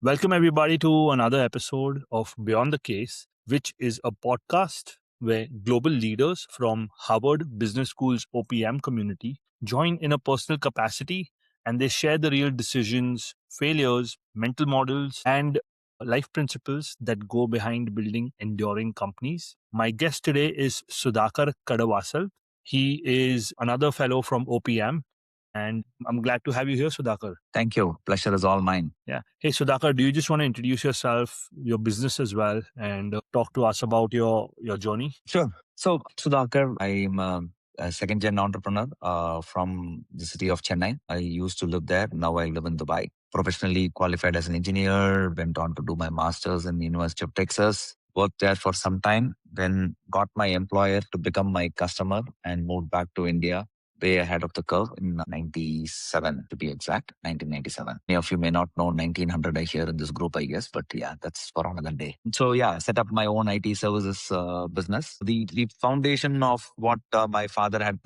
Welcome, everybody, to another episode of Beyond the Case, which is a podcast where global leaders from Harvard Business School's OPM community join in a personal capacity and they share the real decisions, failures, mental models, and life principles that go behind building enduring companies. My guest today is Sudhakar Kadavasal. He is another fellow from OPM, and I'm glad to have you here, Sudhakar. Thank you. Pleasure is all mine. Yeah. Hey, Sudhakar, do you just want to introduce yourself, your business as well, and talk to us about your journey? Sure. So, Sudhakar, I'm a second gen entrepreneur from the city of Chennai. I used to live there. Now I live in Dubai. Professionally qualified as an engineer, went on to do my master's in the University of Texas. Worked there for some time, then got my employer to become my customer and moved back to India way ahead of the curve in 97 to be exact, 1997. Many of you may not know 1900 I hear in this group, I guess, but yeah, that's for another day. So yeah, set up my own IT services business. The foundation of what my father had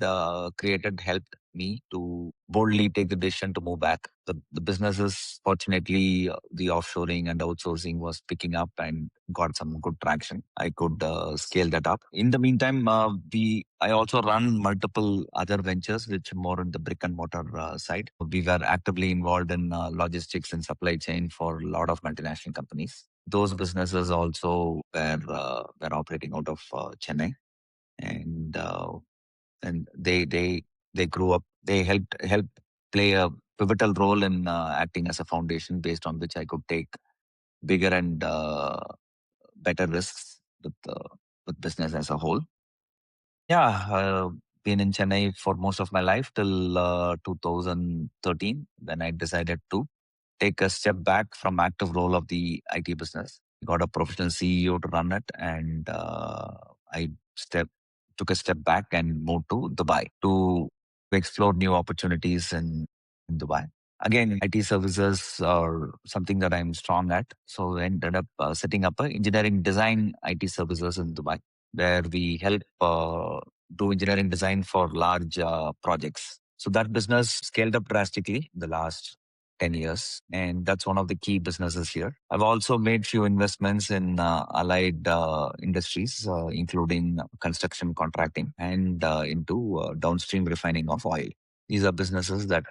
created helped me to boldly take the decision to move back. The businesses, fortunately, the offshoring and outsourcing was picking up and got some good traction. I could scale that up. In the meantime, I also run multiple other ventures, which are more on the brick and mortar side. We were actively involved in logistics and supply chain for a lot of multinational companies. Those businesses also were operating out of Chennai, and they grew up. They helped play a pivotal role in acting as a foundation based on which I could take bigger and better risks with business as a whole. Yeah, been in Chennai for most of my life till 2013 when I decided to take a step back from active role of the IT business. Got a professional CEO to run it, and I took a step back and moved to Dubai to explore new opportunities in Dubai. Again, IT services are something that I'm strong at, so I ended up setting up a engineering design IT services in Dubai, where we help do engineering design for large projects. So that business scaled up drastically in the last 10 years. And that's one of the key businesses here. I've also made few investments in allied industries, including construction contracting and into downstream refining of oil. These are businesses that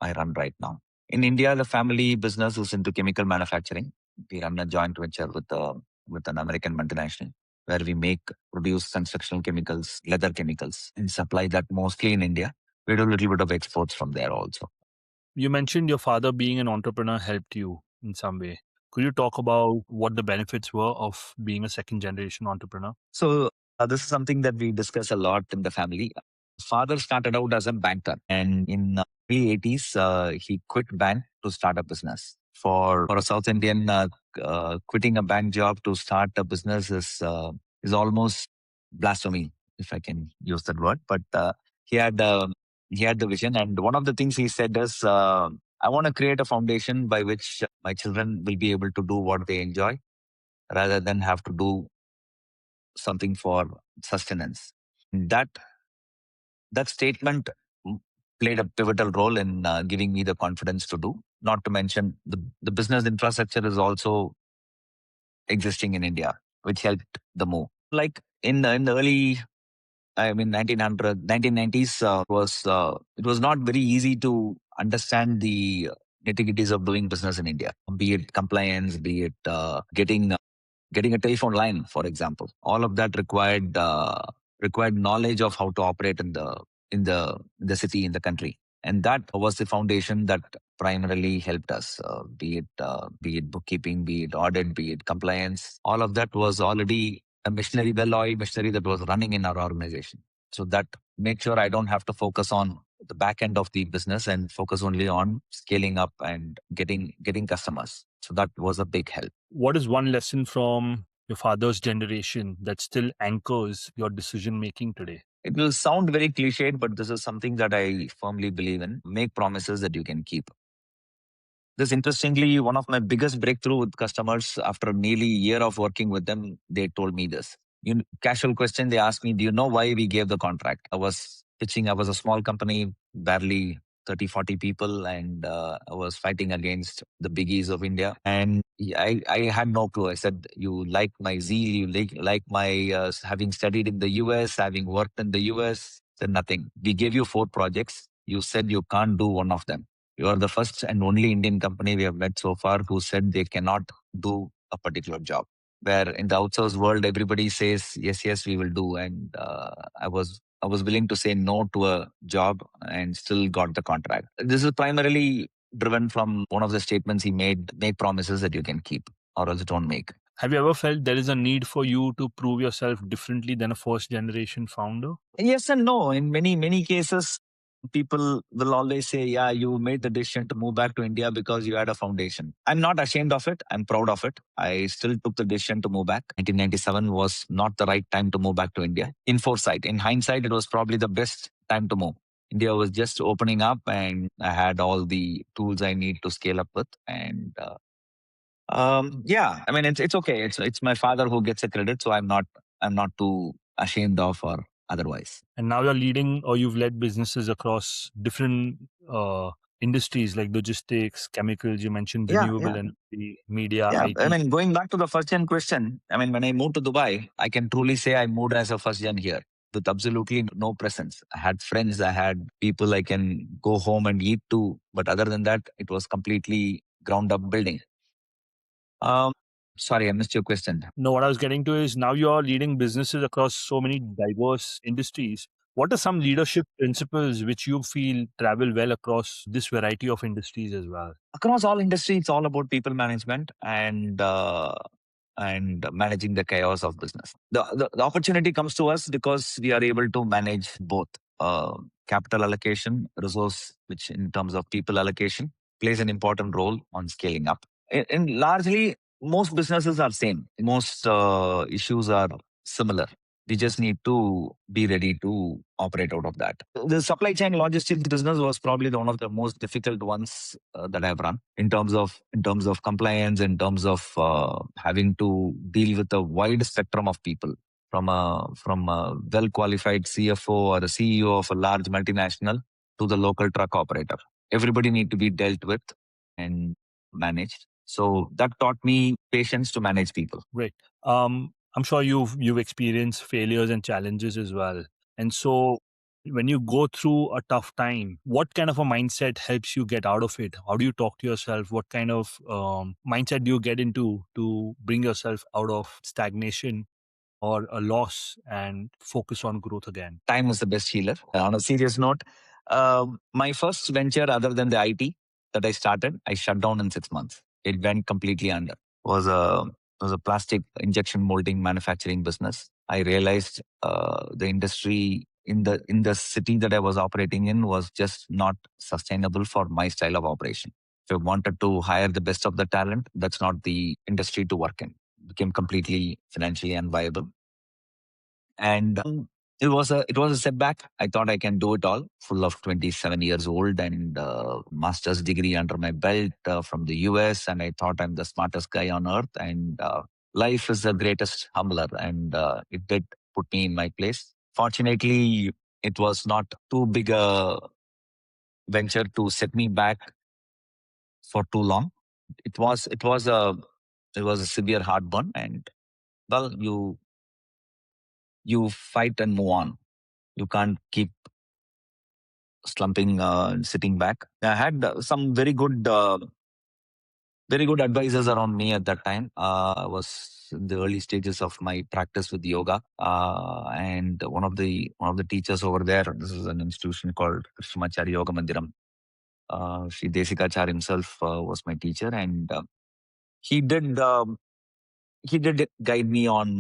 I run right now. In India, the family business is into chemical manufacturing. We run a joint venture with an American multinational where we produce construction chemicals, leather chemicals, and supply that mostly in India. We do a little bit of exports from there also. You mentioned your father being an entrepreneur helped you in some way. Could you talk about what the benefits were of being a second generation entrepreneur? So this is something that we discuss a lot in the family. Father started out as a banker, and in early 80s, he quit bank to start a business. For a South Indian, quitting a bank job to start a business is almost blasphemy, if I can use that word. But he had he had the vision, and one of the things he said is, "I want to create a foundation by which my children will be able to do what they enjoy, rather than have to do something for sustenance." That that statement played a pivotal role in giving me the confidence to do. Not to mention the business infrastructure is also existing in India, which helped the move. Like in the early, I mean 1990s it was not very easy to understand the nitty-gritties of doing business in India, be it compliance, be it getting a telephone line, for example. All of that required knowledge of how to operate in the city, in the country, and that was the foundation that primarily helped us. Be it bookkeeping, be it audit, be it compliance. All of that was already a machinery, well-oiled machinery that was running in our organization. So that made sure I don't have to focus on the back end of the business and focus only on scaling up and getting customers. So that was a big help. What is one lesson from your father's generation that still anchors your decision making today? It will sound very cliched, but this is something that I firmly believe in. Make promises that you can keep. This, interestingly, one of my biggest breakthrough with customers after nearly a year of working with them, they told me this. Casual question, they asked me, do you know why we gave the contract? I was pitching, I was a small company, barely 30, 40 people, and I was fighting against the biggies of India. And I had no clue. I said, you like my zeal, you like my having studied in the US, having worked in the US. Said nothing. We gave you 4 projects. You said you can't do one of them. You are the first and only Indian company we have met so far who said they cannot do a particular job. Where in the outsourced world, everybody says, yes, yes, we will do. And I was willing to say no to a job and still got the contract. This is primarily driven from one of the statements he made: make promises that you can keep, or else don't make. Have you ever felt there is a need for you to prove yourself differently than a first generation founder? Yes and no. In many cases, people will always say, yeah, you made the decision to move back to India because you had a foundation. I'm not ashamed of it. I'm proud of it. I still took the decision to move back. 1997 was not the right time to move back to India. In foresight, in hindsight, it was probably the best time to move. India was just opening up, and I had all the tools I need to scale up with. And yeah, I mean, it's okay. It's my father who gets the credit, so I'm not too ashamed of or otherwise. And now you're leading, or you've led businesses across different industries like logistics, chemicals, you mentioned Yeah, renewable yeah. energy, media, Yeah, I IT. mean, going back to the first gen question, I mean, when I moved to Dubai, I can truly say I moved as a first gen here with absolutely no presence. I had friends, I had people I can go home and eat to, but other than that, it was completely ground up building. Um, Sorry, I missed your question. No, what I was getting to is now you're leading businesses across so many diverse industries. What are some leadership principles which you feel travel well across this variety of industries as well? Across all industries, it's all about people management and managing the chaos of business. The opportunity comes to us because we are able to manage both capital allocation, resource, which in terms of people allocation plays an important role on scaling up. And largely, most businesses are same. Most issues are similar. We just need to be ready to operate out of that. The supply chain logistics business was probably one of the most difficult ones that I've run in terms of compliance, in terms of having to deal with a wide spectrum of people, from a well qualified CFO or a CEO of a large multinational to the local truck operator. Everybody need to be dealt with and managed. So that taught me patience to manage people. Great. I'm sure you've experienced failures and challenges as well. And so when you go through a tough time, what kind of a mindset helps you get out of it? How do you talk to yourself? What kind of mindset do you get into to bring yourself out of stagnation or a loss and focus on growth again? Time is the best healer. On a serious note, my first venture other than the IT that I started, I shut down in 6 months. It went completely under. Was a was a plastic injection molding manufacturing business. I realized the industry in the city that I was operating in was just not sustainable for my style of operation. If I wanted to hire the best of the talent, that's not the industry to work in. It became completely financially unviable, and it was a setback. I thought I can do it all. Full of 27 years old and master's degree under my belt from the US, and I thought I'm the smartest guy on earth. And life is the greatest humbler, and it did put me in my place. Fortunately, it was not too big a venture to set me back for too long. It was a severe heartburn, and well, you fight and move on. You can't keep slumping, sitting back. I had very good advisors around me at that time. I was in the early stages of my practice with yoga, and one of the teachers over there. This is an institution called Krishnamacharya Yoga Mandiram. Sri Desikachar himself was my teacher, and he did he did guide me on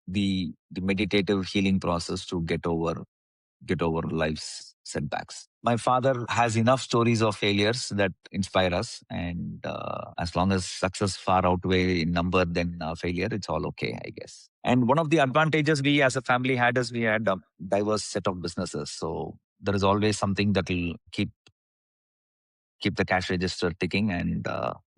the meditative healing process to get over life's setbacks. My father has enough stories of failures that inspire us, and as long as success far outweigh in number than failure, it's all okay, I guess. And one of the advantages we as a family had is we had a diverse set of businesses, so there is always something that will keep the cash register ticking and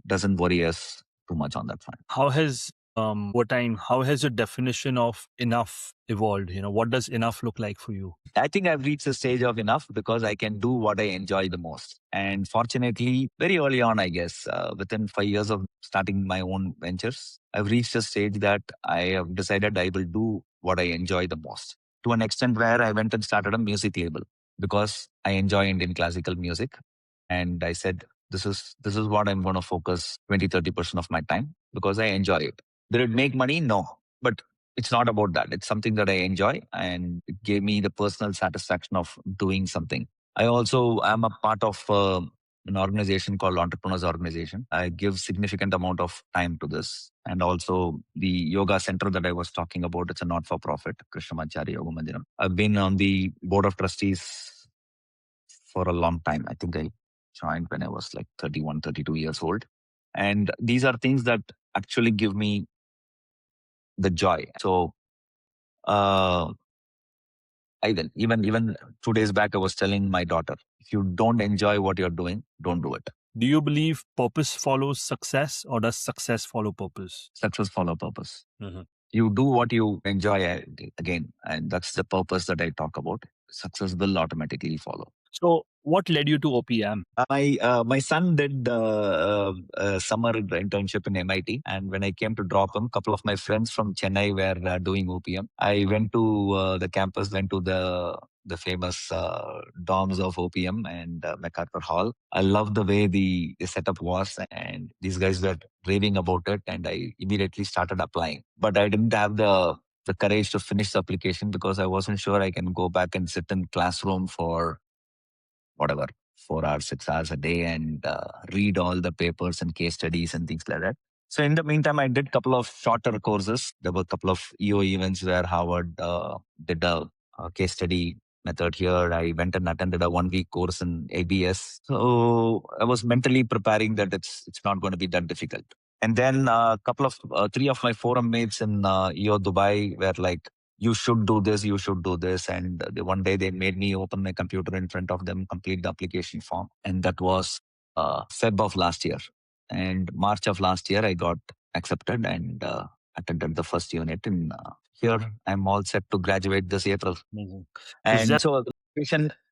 doesn't worry us too much on that front. How has over time, how has your definition of enough evolved? What does enough look like for you? I think I've reached a stage of enough because I can do what I enjoy the most. And fortunately, very early on, I guess, within 5 years of starting my own ventures, I've reached a stage that I have decided I will do what I enjoy the most. To an extent where I went and started a music label because I enjoy Indian classical music. And I said, this is what I'm going to focus 20-30% of my time because I enjoy it. Did it make money? No. But it's not about that. It's something that I enjoy and it gave me the personal satisfaction of doing something. I also am a part of an organization called Entrepreneurs Organization. I give significant amount of time to this. And also the yoga center that I was talking about, it's a not-for-profit, Krishnamacharya Yoga Mandiram. I've been on the board of trustees for a long time. I think I joined when I was like 31, 32 years old. And these are things that actually give me the joy. So uh, even 2 days back, I was telling my daughter, if you don't enjoy what you're doing, don't do it. Do you believe purpose follows success, or does success follow purpose? Success follow purpose. Mhm. You do what you enjoy again, and that's the purpose that I talk about. Success will automatically follow. So, what led you to OPM? My son did a summer internship in MIT, and when I came to drop him, a couple of my friends from Chennai were doing OPM. I went to the campus, went to the famous dorms of OPM and MacArthur Hall. I loved the way the setup was, and these guys were raving about it, and I immediately started applying. But I didn't have the courage to finish the application because I wasn't sure I can go back and sit in classroom for whatever 4 hours, 6 hours a day and read all the papers and case studies and things like that. So in the meantime, I did a couple of shorter courses. There were a couple of EO events where Harvard did a case study method here. I went and attended a 1 week course in ABS. So I was mentally preparing that it's not going to be that difficult. And then a couple of three of my forum mates in EO Dubai were like, you should do this, you should do this. And one day they made me open my computer in front of them, complete the application form. And that was Feb of last year. And March of last year, I got accepted and attended the first unit. And here I'm all set to graduate this April. Amazing. And so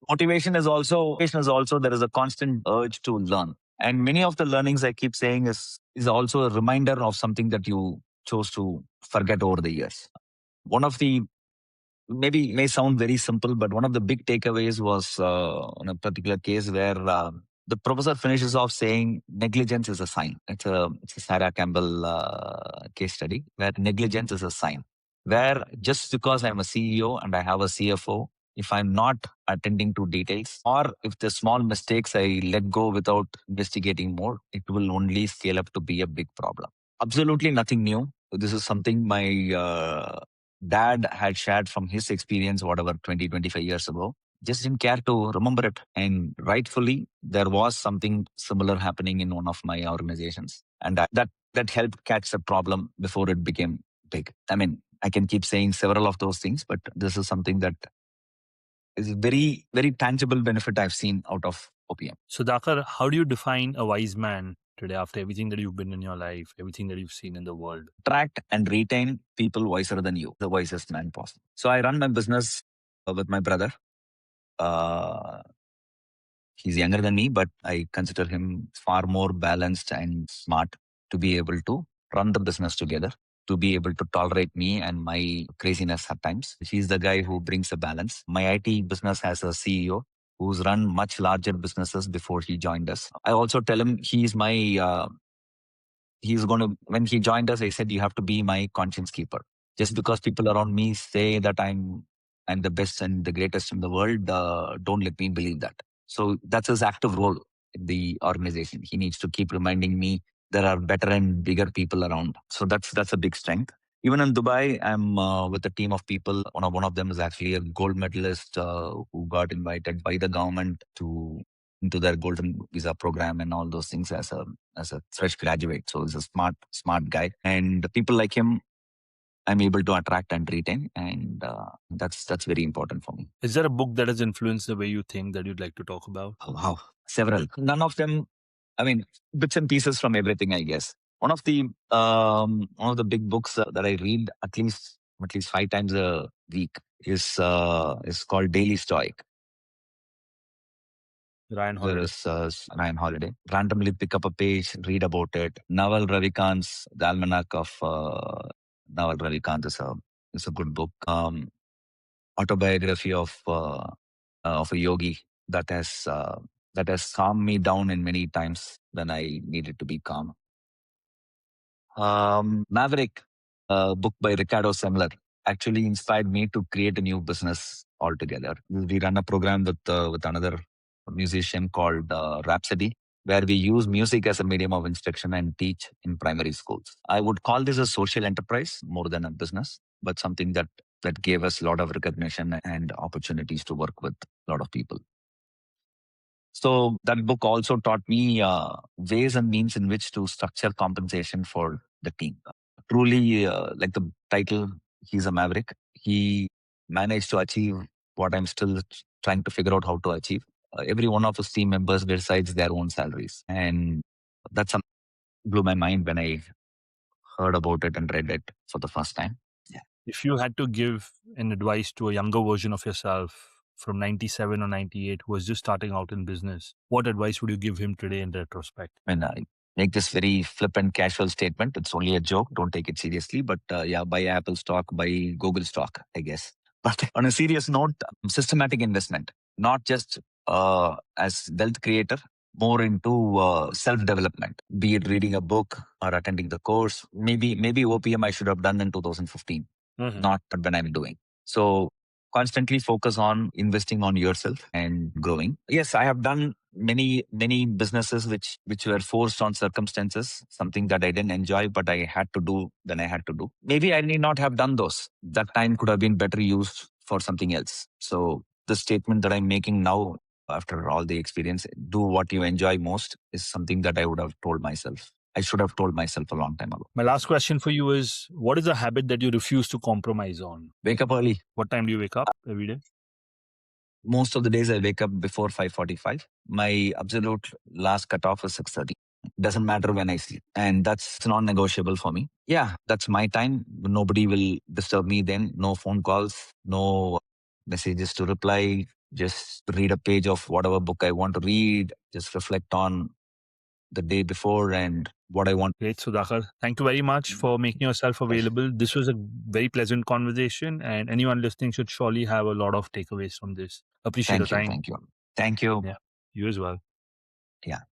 motivation is also there is a constant urge to learn. And many of the learnings I keep saying is also a reminder of something that you chose to forget over the years. One of the maybe may sound very simple, but one of the big takeaways was in a particular case where the professor finishes off saying negligence is a sign. It's a Sarah Campbell case study where negligence is a sign. Where just because I'm a CEO and I have a CFO, if I'm not attending to details or if the small mistakes I let go without investigating more, it will only scale up to be a big problem. Absolutely nothing new. This is something my dad had shared from his experience, whatever, 20, 25 years ago. Just didn't care to remember it. And rightfully, there was something similar happening in one of my organizations. And that helped catch the problem before it became big. I mean, I can keep saying several of those things, but this is something that is a very, very tangible benefit I've seen out of OPM. Sudhakar, how do you define a wise man today after everything that you've been in your life, everything that you've seen in the world? Attract and retain people wiser than you, the wisest man possible. So I run my business with my brother. He's younger than me, but I consider him far more balanced and smart to be able to run the business together, to be able to tolerate me and my craziness at times. He's the guy who brings the balance. My IT business has a CEO who's run much larger businesses before he joined us. I also tell him he's going to, when he joined us, I said, you have to be my conscience keeper. Just because people around me say that I'm the best and the greatest in the world, don't let me believe that. So that's his active role in the organization. He needs to keep reminding me there are better and bigger people around. So that's a big strength. Even in Dubai, I'm with a team of people. One of them is actually a gold medalist who got invited by the government to into their golden visa program and all those things as a fresh graduate. So he's a smart guy, and people like him, I'm able to attract and retain, and that's very important for me. Is there a book that has influenced the way you think that you'd like to talk about? Oh, wow, several. None of them. I mean, bits and pieces from everything, I guess. One of the big books that I read at least 5 times a week is called Daily Stoic. Ryan There Holiday. is Ryan Holiday. Randomly pick up a page, read about it. Naval Ravikant's The Almanac of Naval Ravikant is a good book. Autobiography of a yogi that has calmed me down in many times when I needed to be calm. Maverick, a book by Ricardo Semler, actually inspired me to create a new business altogether. We run a program with another musician called Rhapsody, where we use music as a medium of instruction and teach in primary schools. I would call this a social enterprise more than a business, but something that gave us a lot of recognition and opportunities to work with a lot of people. So that book also taught me ways and means in which to structure compensation for the team. Truly, like the title, he's a maverick. He managed to achieve what I'm still trying to figure out how to achieve. Every one of his team members decides their own salaries, and that's something that blew my mind when I heard about it and read it for the first time. Yeah. If you had to give an advice to a younger version of yourself from 97 or 98 who was just starting out in business, what advice would you give him today in retrospect? And I make this very flippant, casual statement. It's only a joke. Don't take it seriously. But yeah, buy Apple stock, buy Google stock, I guess. But on a serious note, systematic investment, not just as wealth creator, more into self-development, be it reading a book or attending the course. Maybe OPM I should have done in 2015, not when I'm doing. So constantly focus on investing on yourself and growing. Yes, I have done many businesses which were forced on circumstances, something that I didn't enjoy, but I had to do. Then I had to do. Maybe I need not have done those. That time could have been better used for something else. So the statement that I'm making now, after all the experience, do what you enjoy most, is something that I would have told myself. I should have told myself a long time ago. My last question for you is, what is a habit that you refuse to compromise on? Wake up early. What time do you wake up every day? Most of the days I wake up before 5:45. My absolute last cutoff is 6:30. Doesn't matter when I sleep. And that's non-negotiable for me. Yeah, that's my time. Nobody will disturb me then. No phone calls, no messages to reply. Just read a page of whatever book I want to read. Just reflect on the day before and what I want. Great, Sudhakar. Thank you very much for making yourself available. This was a very pleasant conversation, and anyone listening should surely have a lot of takeaways from this. Appreciate your Thank you. time. Thank you. Thank you. Yeah, you as well. Yeah.